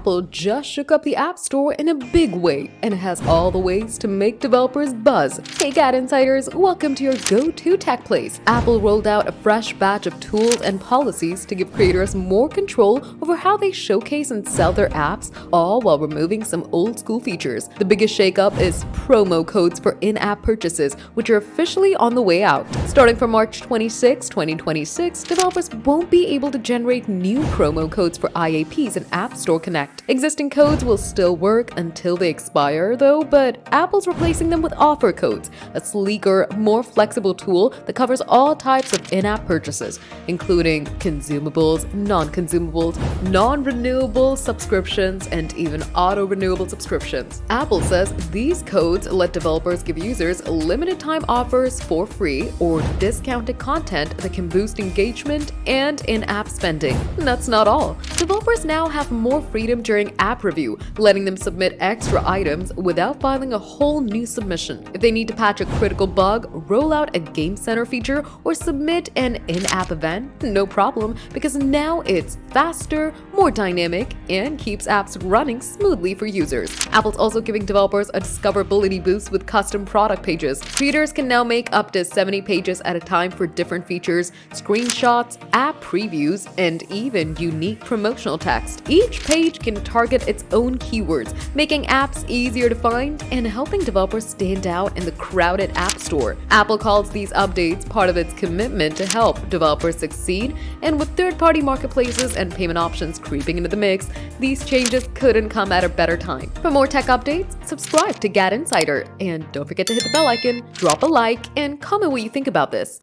Apple just shook up the App Store in a big way, and it has all the ways to make developers buzz. Hey GadInsiders, welcome to your go-to tech place. Apple rolled out a fresh batch of tools and policies to give creators more control over how they showcase and sell their apps, all while removing some old-school features. The biggest shakeup is promo codes for in-app purchases, which are officially on the way out. Starting from March 26, 2026, developers won't be able to generate new promo codes for IAPs in App Store Connect. Existing codes will still work until they expire though, but Apple's replacing them with offer codes, a sleeker, more flexible tool that covers all types of in-app purchases, including consumables, non-consumables, non-renewable subscriptions, and even auto-renewable subscriptions. Apple says these codes let developers give users limited time offers for free or discounted content that can boost engagement and in-app spending. That's not all. Developers now have more freedom during app review, letting them submit extra items without filing a whole new submission. If they need to patch a critical bug, roll out a Game Center feature, or submit an in-app event, no problem, because now it's faster, more dynamic, and keeps apps running smoothly for users. Apple's also giving developers a discoverability boost with custom product pages. Creators can now make up to 70 pages at a time for different features, screenshots, app previews, and even unique promotional text. Each page can target its own keywords, making apps easier to find and helping developers stand out in the crowded App Store. Apple calls these updates part of its commitment to help developers succeed, and with third-party marketplaces and payment options creeping into the mix, these changes couldn't come at a better time. For more tech updates, subscribe to GadInsider, and don't forget to hit the bell icon, drop a like, and comment what you think about this.